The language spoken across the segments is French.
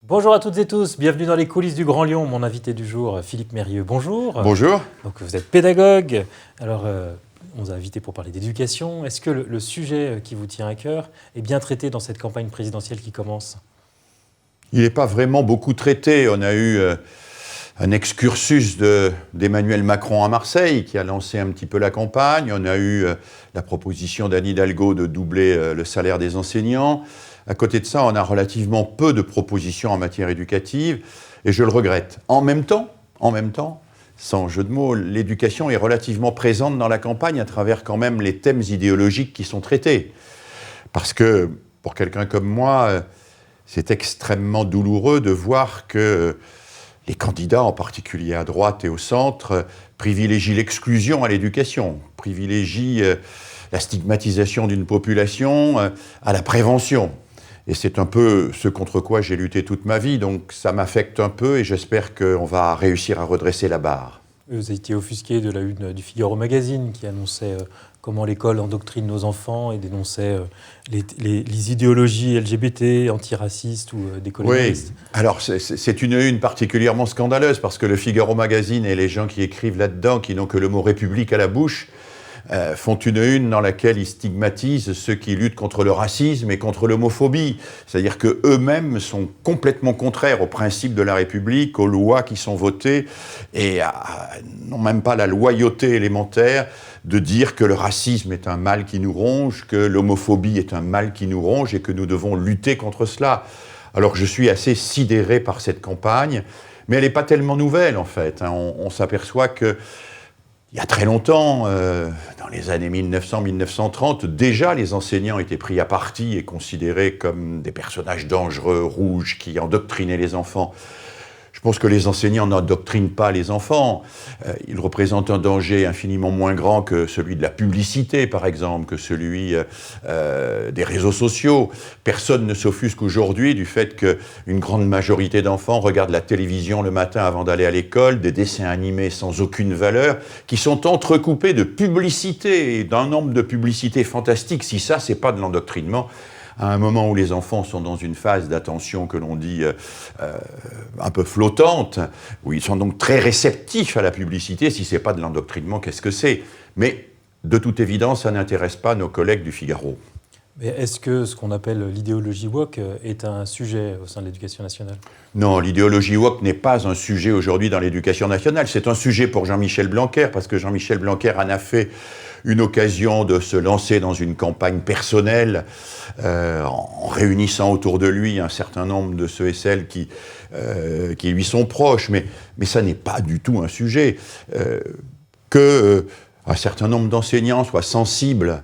Bonjour à toutes et tous, bienvenue dans les coulisses du Grand Lyon. Mon invité du jour, Philippe Mérieux, bonjour. Bonjour. Donc vous êtes pédagogue, alors on vous a invité pour parler d'éducation. Est-ce que le sujet qui vous tient à cœur est bien traité dans cette campagne présidentielle qui commence ? Il n'est pas vraiment beaucoup traité. On a eu un excursus d'Emmanuel Macron à Marseille qui a lancé un petit peu la campagne. On a eu la proposition d'Anne Hidalgo de doubler le salaire des enseignants. À côté de ça, on a relativement peu de propositions en matière éducative et je le regrette. En même temps, sans jeu de mots, l'éducation est relativement présente dans la campagne à travers quand même les thèmes idéologiques qui sont traités. Parce que, pour quelqu'un comme moi, c'est extrêmement douloureux de voir que les candidats, en particulier à droite et au centre, privilégient l'exclusion à l'éducation, privilégient la stigmatisation d'une population à la prévention. Et c'est un peu ce contre quoi j'ai lutté toute ma vie, donc ça m'affecte un peu et j'espère qu'on va réussir à redresser la barre. Vous avez été offusqué de la une du Figaro Magazine qui annonçait comment l'école endoctrine nos enfants et dénonçait les idéologies LGBT, antiracistes ou décolonialistes. Oui, alors c'est une une particulièrement scandaleuse parce que le Figaro Magazine et les gens qui écrivent là-dedans, qui n'ont que le mot République à la bouche, font une dans laquelle ils stigmatisent ceux qui luttent contre le racisme et contre l'homophobie. C'est-à-dire qu'eux-mêmes sont complètement contraires aux principes de la République, aux lois qui sont votées, et n'ont même pas la loyauté élémentaire de dire que le racisme est un mal qui nous ronge, que l'homophobie est un mal qui nous ronge et que nous devons lutter contre cela. Alors je suis assez sidéré par cette campagne, mais elle n'est pas tellement nouvelle en fait. On s'aperçoit que il y a très longtemps, dans les années 1900-1930, déjà les enseignants étaient pris à partie et considérés comme des personnages dangereux, rouges, qui endoctrinaient les enfants. Je pense que les enseignants n'endoctrinent pas les enfants. Ils représentent un danger infiniment moins grand que celui de la publicité, par exemple, que celui des réseaux sociaux. Personne ne s'offusque aujourd'hui du fait qu'une grande majorité d'enfants regardent la télévision le matin avant d'aller à l'école, des dessins animés sans aucune valeur, qui sont entrecoupés de publicités, d'un nombre de publicités fantastiques. Si ça, c'est pas de l'endoctrinement, à un moment où les enfants sont dans une phase d'attention que l'on dit un peu flottante, où ils sont donc très réceptifs à la publicité, si ce n'est pas de l'endoctrinement, qu'est-ce que c'est ? Mais de toute évidence, ça n'intéresse pas nos collègues du Figaro. Mais est-ce que ce qu'on appelle l'idéologie woke est un sujet au sein de l'éducation nationale ? Non, l'idéologie woke n'est pas un sujet aujourd'hui dans l'éducation nationale. C'est un sujet pour Jean-Michel Blanquer, parce que Jean-Michel Blanquer en a fait une occasion de se lancer dans une campagne personnelle en réunissant autour de lui un certain nombre de ceux et celles qui lui sont proches. Mais ça n'est pas du tout un sujet. Un certain nombre d'enseignants soient sensibles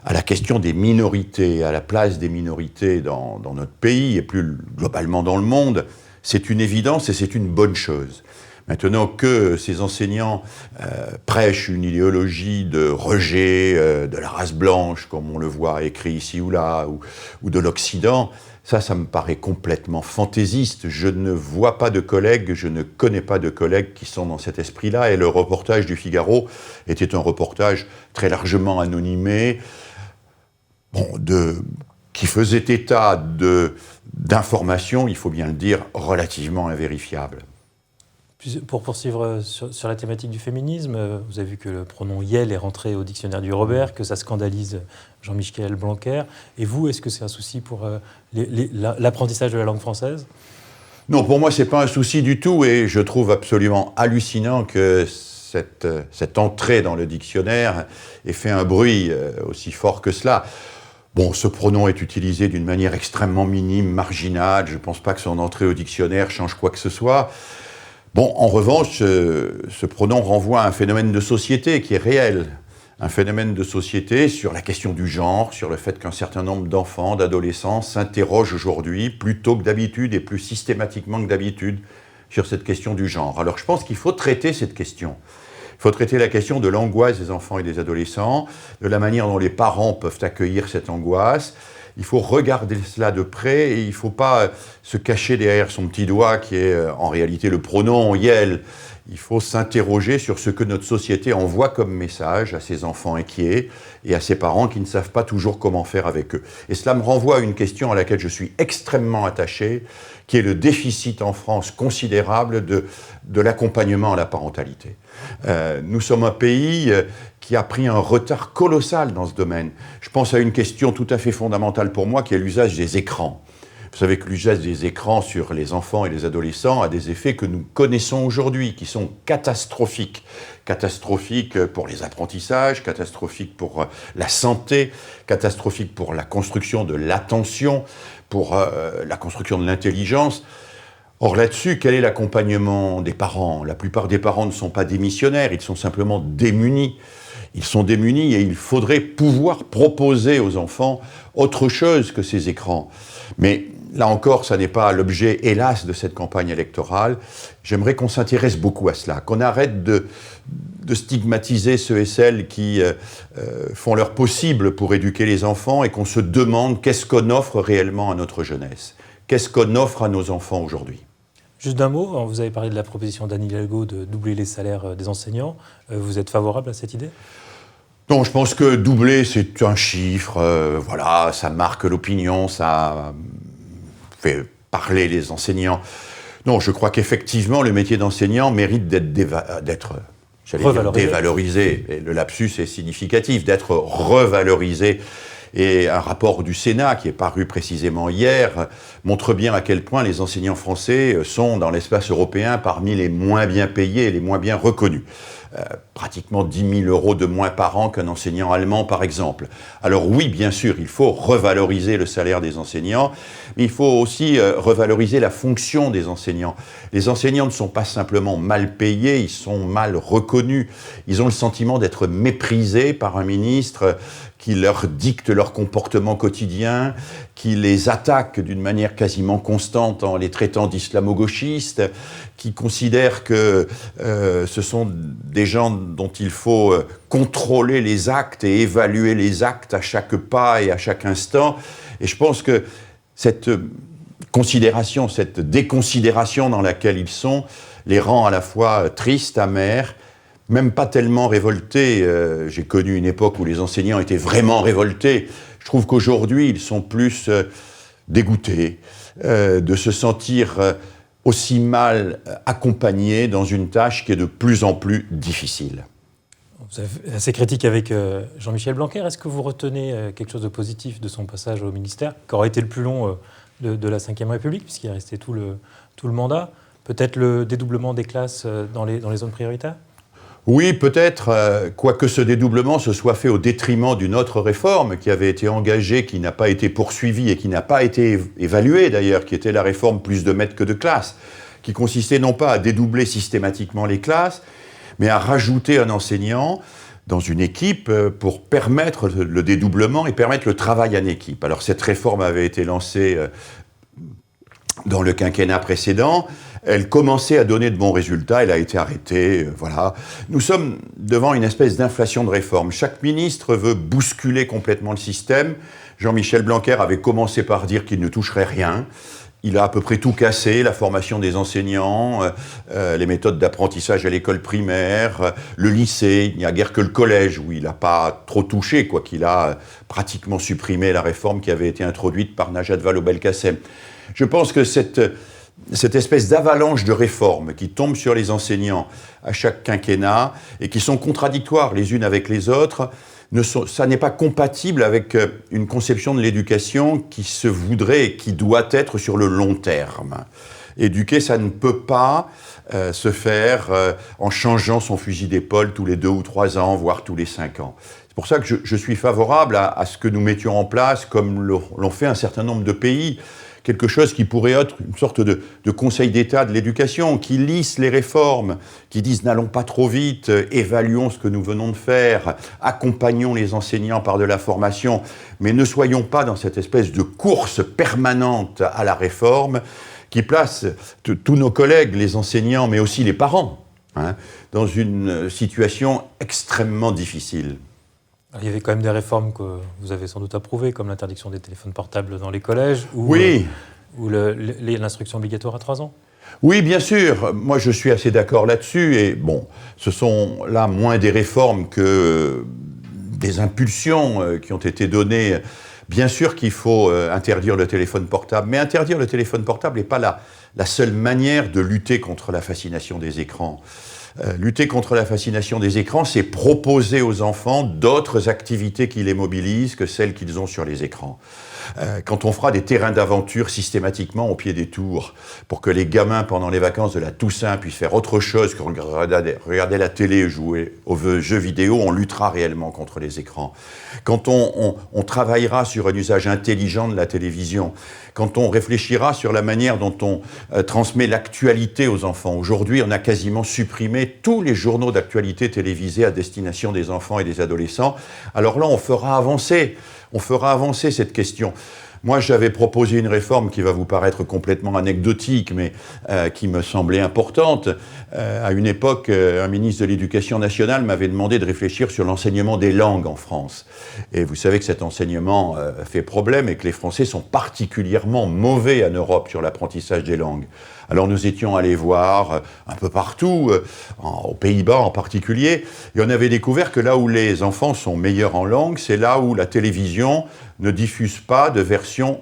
à la question des minorités, à la place des minorités dans notre pays et plus globalement dans le monde, c'est une évidence et c'est une bonne chose. Maintenant que ces enseignants prêchent une idéologie de rejet de la race blanche, comme on le voit écrit ici ou là, ou de l'Occident, ça me paraît complètement fantaisiste. Je ne vois pas de collègues, je ne connais pas de collègues qui sont dans cet esprit-là. Et le reportage du Figaro était un reportage très largement anonymé, qui faisait état d'informations, il faut bien le dire, relativement invérifiables. Pour poursuivre sur la thématique du féminisme, vous avez vu que le pronom « yel » est rentré au dictionnaire du Robert, que ça scandalise Jean-Michel Blanquer. Et vous, est-ce que c'est un souci pour l'apprentissage de la langue française ? Non, pour moi, ce n'est pas un souci du tout, et je trouve absolument hallucinant que cette entrée dans le dictionnaire ait fait un bruit aussi fort que cela. Bon, ce pronom est utilisé d'une manière extrêmement minime, marginale. Je ne pense pas que son entrée au dictionnaire change quoi que ce soit. Bon, en revanche, ce pronom renvoie à un phénomène de société qui est réel. Un phénomène de société sur la question du genre, sur le fait qu'un certain nombre d'enfants, d'adolescents s'interrogent aujourd'hui, plus tôt que d'habitude et plus systématiquement que d'habitude, sur cette question du genre. Alors je pense qu'il faut traiter cette question. Il faut traiter la question de l'angoisse des enfants et des adolescents, de la manière dont les parents peuvent accueillir cette angoisse. Il faut regarder cela de près et il ne faut pas se cacher derrière son petit doigt qui est en réalité le pronom « yel ». il faut s'interroger sur ce que notre société envoie comme message à ses enfants inquiets et à ses parents qui ne savent pas toujours comment faire avec eux. Et cela me renvoie à une question à laquelle je suis extrêmement attaché, qui est le déficit en France considérable de l'accompagnement à la parentalité. Nous sommes un pays qui a pris un retard colossal dans ce domaine. Je pense à une question tout à fait fondamentale pour moi, qui est l'usage des écrans. Vous savez que l'usage des écrans sur les enfants et les adolescents a des effets que nous connaissons aujourd'hui, qui sont catastrophiques. Catastrophiques pour les apprentissages, catastrophiques pour la santé, catastrophiques pour la construction de l'attention, pour la construction de l'intelligence. Or là-dessus, quel est l'accompagnement des parents? La plupart des parents ne sont pas démissionnaires, ils sont simplement démunis. Ils sont démunis et il faudrait pouvoir proposer aux enfants autre chose que ces écrans. Mais là encore, ça n'est pas l'objet, hélas, de cette campagne électorale. J'aimerais qu'on s'intéresse beaucoup à cela, qu'on arrête de stigmatiser ceux et celles qui font leur possible pour éduquer les enfants et qu'on se demande qu'est-ce qu'on offre réellement à notre jeunesse. Qu'est-ce qu'on offre à nos enfants aujourd'hui? Juste d'un mot, vous avez parlé de la proposition d'Anne Hidalgo de doubler les salaires des enseignants. Vous êtes favorable à cette idée? Non, je pense que doubler, c'est un chiffre, voilà, ça marque l'opinion, ça fait parler les enseignants. Non, je crois qu'effectivement, le métier d'enseignant mérite d'être dévalorisé. Et le lapsus est significatif, d'être revalorisé. Et un rapport du Sénat, qui est paru précisément hier, montre bien à quel point les enseignants français sont, dans l'espace européen, parmi les moins bien payés et les moins bien reconnus. Pratiquement 10 000 € de moins par an qu'un enseignant allemand, par exemple. Alors oui, bien sûr, il faut revaloriser le salaire des enseignants, mais il faut aussi revaloriser la fonction des enseignants. Les enseignants ne sont pas simplement mal payés, ils sont mal reconnus. Ils ont le sentiment d'être méprisés par un ministre qui leur dicte leur comportement quotidien, qui les attaque d'une manière quasiment constante en les traitant d'islamo-gauchistes, qui considère que ce sont des gens dont il faut contrôler les actes et évaluer les actes à chaque pas et à chaque instant. Et je pense que cette considération, cette déconsidération dans laquelle ils sont, les rend à la fois tristes, amers, même pas tellement révoltés. J'ai connu une époque où les enseignants étaient vraiment révoltés. Je trouve qu'aujourd'hui, ils sont plus dégoûtés de se sentir aussi mal accompagnés dans une tâche qui est de plus en plus difficile. Vous êtes assez critique avec Jean-Michel Blanquer. Est-ce que vous retenez quelque chose de positif de son passage au ministère, qui aurait été le plus long de la Ve République, puisqu'il est resté tout le mandat? Peut-être le dédoublement des classes dans les zones prioritaires? Oui, peut-être, quoique ce dédoublement se soit fait au détriment d'une autre réforme qui avait été engagée, qui n'a pas été poursuivie et qui n'a pas été évaluée d'ailleurs, qui était la réforme plus de maîtres que de classes, qui consistait non pas à dédoubler systématiquement les classes, mais à rajouter un enseignant dans une équipe pour permettre le dédoublement et permettre le travail en équipe. Alors cette réforme avait été lancée dans le quinquennat précédent. Elle commençait à donner de bons résultats, elle a été arrêtée, voilà. Nous sommes devant une espèce d'inflation de réforme. Chaque ministre veut bousculer complètement le système. Jean-Michel Blanquer avait commencé par dire qu'il ne toucherait rien. Il a à peu près tout cassé, la formation des enseignants, les méthodes d'apprentissage à l'école primaire, le lycée. Il n'y a guère que le collège où il n'a pas trop touché, quoi qu'il a pratiquement supprimé la réforme qui avait été introduite par Najat Vallaud-Belkacem. Je pense que cette espèce d'avalanche de réformes qui tombent sur les enseignants à chaque quinquennat et qui sont contradictoires les unes avec les autres, ça n'est pas compatible avec une conception de l'éducation qui se voudrait et qui doit être sur le long terme. Éduquer, ça ne peut pas se faire en changeant son fusil d'épaule tous les 2 ou 3 ans, voire tous les 5 ans. C'est pour ça que je suis favorable à ce que nous mettions en place, comme l'ont fait un certain nombre de pays, quelque chose qui pourrait être une sorte de conseil d'État de l'éducation, qui lisse les réformes, qui disent n'allons pas trop vite, évaluons ce que nous venons de faire, accompagnons les enseignants par de la formation, mais ne soyons pas dans cette espèce de course permanente à la réforme qui place tous nos collègues, les enseignants, mais aussi les parents, dans une situation extrêmement difficile. Il y avait quand même des réformes que vous avez sans doute approuvées, comme l'interdiction des téléphones portables dans les collèges ou, oui. ou l'instruction obligatoire à 3 ans. Oui, bien sûr. Moi, je suis assez d'accord là-dessus. Et bon, ce sont là moins des réformes que des impulsions qui ont été données. Bien sûr qu'il faut interdire le téléphone portable, mais interdire le téléphone portable n'est pas la seule manière de lutter contre la fascination des écrans. Lutter contre la fascination des écrans, c'est proposer aux enfants d'autres activités qui les mobilisent que celles qu'ils ont sur les écrans. Quand on fera des terrains d'aventure systématiquement au pied des tours, pour que les gamins, pendant les vacances de la Toussaint, puissent faire autre chose que regarder la télé, jouer aux jeux vidéo, on luttera réellement contre les écrans. Quand on travaillera sur un usage intelligent de la télévision, quand on réfléchira sur la manière dont on transmet l'actualité aux enfants. Aujourd'hui, on a quasiment supprimé tous les journaux d'actualité télévisés à destination des enfants et des adolescents. Alors là, on fera avancer cette question. Moi, j'avais proposé une réforme qui va vous paraître complètement anecdotique, mais qui me semblait importante. À une époque, un ministre de l'Éducation nationale m'avait demandé de réfléchir sur l'enseignement des langues en France. Et vous savez que cet enseignement fait problème et que les Français sont particulièrement mauvais en Europe sur l'apprentissage des langues. Alors nous étions allés voir un peu partout, aux Pays-Bas en particulier, et on avait découvert que là où les enfants sont meilleurs en langue, c'est là où la télévision ne diffuse pas de version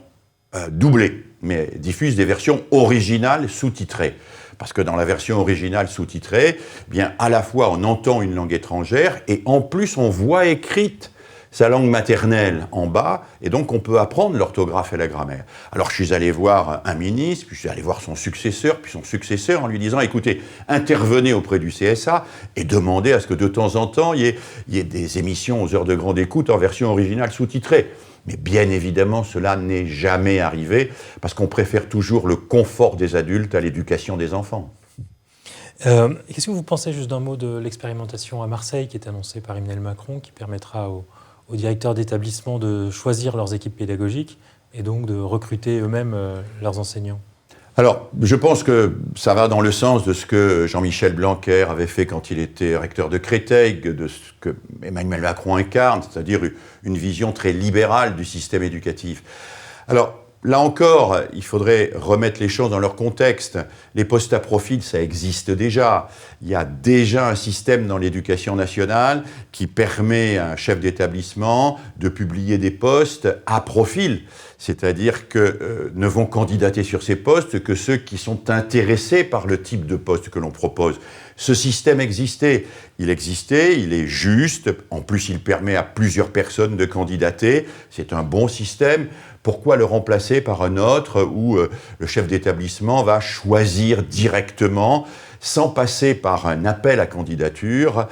doublée, mais diffuse des versions originales sous-titrées. Parce que dans la version originale sous-titrée, eh bien, à la fois on entend une langue étrangère et en plus on voit écrite sa langue maternelle en bas, et donc on peut apprendre l'orthographe et la grammaire. Alors je suis allé voir un ministre, puis je suis allé voir son successeur en lui disant, écoutez, intervenez auprès du CSA et demandez à ce que de temps en temps, il y ait des émissions aux heures de grande écoute en version originale sous-titrée. Mais bien évidemment, cela n'est jamais arrivé, parce qu'on préfère toujours le confort des adultes à l'éducation des enfants. Qu'est-ce que vous pensez, juste d'un mot, de l'expérimentation à Marseille qui est annoncée par Emmanuel Macron, qui permettra aux directeurs d'établissement de choisir leurs équipes pédagogiques et donc de recruter eux-mêmes leurs enseignants? Alors, je pense que ça va dans le sens de ce que Jean-Michel Blanquer avait fait quand il était recteur de Créteil, de ce que Emmanuel Macron incarne, c'est-à-dire une vision très libérale du système éducatif. Alors, là encore, il faudrait remettre les choses dans leur contexte. Les postes à profil, ça existe déjà. Il y a déjà un système dans l'éducation nationale qui permet à un chef d'établissement de publier des postes à profil. C'est-à-dire que ne vont candidater sur ces postes que ceux qui sont intéressés par le type de poste que l'on propose. Ce système existait, il est juste, en plus il permet à plusieurs personnes de candidater, c'est un bon système. Pourquoi le remplacer par un autre où le chef d'établissement va choisir directement, sans passer par un appel à candidature,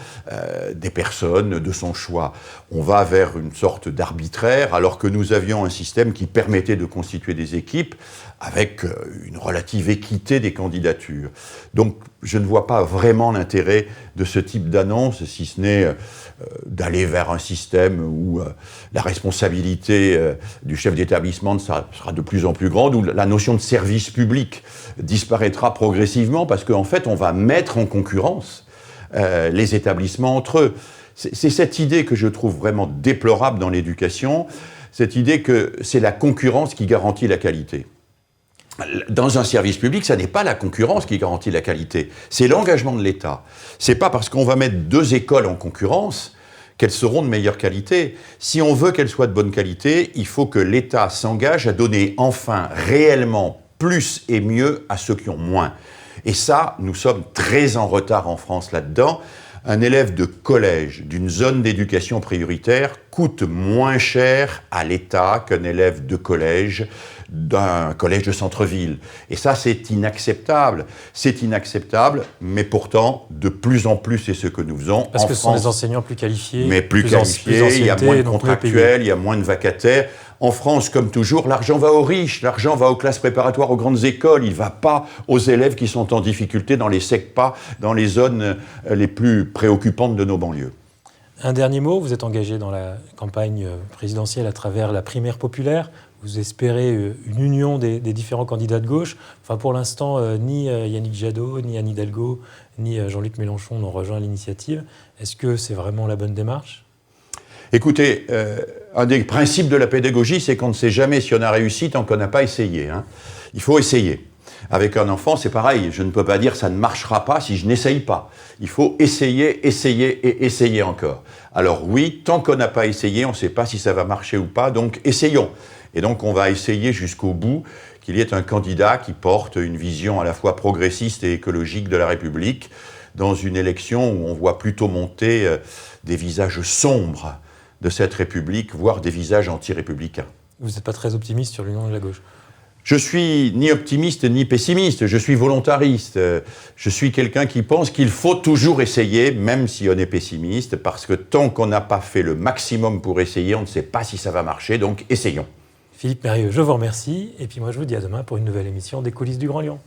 des personnes de son choix? On va vers une sorte d'arbitraire, alors que nous avions un système qui permettait de constituer des équipes avec une relative équité des candidatures. Donc, je ne vois pas vraiment l'intérêt de ce type d'annonce, si ce n'est d'aller vers un système où la responsabilité du chef d'établissement sera de plus en plus grande, où la notion de service public disparaîtra progressivement, parce qu'en fait, on va mettre en concurrence les établissements entre eux. C'est cette idée que je trouve vraiment déplorable dans l'éducation, cette idée que c'est la concurrence qui garantit la qualité. Dans un service public, ça n'est pas la concurrence qui garantit la qualité, c'est l'engagement de l'État. C'est pas parce qu'on va mettre deux écoles en concurrence qu'elles seront de meilleure qualité. Si on veut qu'elles soient de bonne qualité, il faut que l'État s'engage à donner enfin réellement plus et mieux à ceux qui ont moins. Et ça, nous sommes très en retard en France là-dedans. Un élève de collège d'une zone d'éducation prioritaire coûte moins cher à l'État qu'un élève de collège d'un collège de centre-ville. Et ça, c'est inacceptable. C'est inacceptable, mais pourtant, de plus en plus, c'est ce que nous faisons. Parce que ce sont des enseignants plus qualifiés. Mais plus qualifiés, il y a moins de contractuels, il y a moins de vacataires. En France, comme toujours, l'argent va aux riches, l'argent va aux classes préparatoires, aux grandes écoles, il ne va pas aux élèves qui sont en difficulté dans les SECPA, dans les zones les plus préoccupantes de nos banlieues. Un dernier mot, vous êtes engagé dans la campagne présidentielle à travers la primaire populaire. Vous espérez une union des différents candidats de gauche. Enfin, pour l'instant, ni Yannick Jadot, ni Anne Hidalgo, ni Jean-Luc Mélenchon n'ont rejoint l'initiative. Est-ce que c'est vraiment la bonne démarche ? Écoutez, un des principes de la pédagogie, c'est qu'on ne sait jamais si on a réussi tant qu'on n'a pas essayé. Il faut essayer. Avec un enfant, c'est pareil. Je ne peux pas dire ça ne marchera pas si je n'essaye pas. Il faut essayer, essayer et essayer encore. Alors oui, tant qu'on n'a pas essayé, on ne sait pas si ça va marcher ou pas, donc essayons. Et donc on va essayer jusqu'au bout qu'il y ait un candidat qui porte une vision à la fois progressiste et écologique de la République dans une élection où on voit plutôt monter des visages sombres de cette République, voire des visages anti-républicains. Vous n'êtes pas très optimiste sur l'union de la gauche? Je suis ni optimiste ni pessimiste, je suis volontariste. Je suis quelqu'un qui pense qu'il faut toujours essayer, même si on est pessimiste, parce que tant qu'on n'a pas fait le maximum pour essayer, on ne sait pas si ça va marcher, donc essayons. Philippe Mérieux, je vous remercie. Et puis moi, je vous dis à demain pour une nouvelle émission des coulisses du Grand Lyon.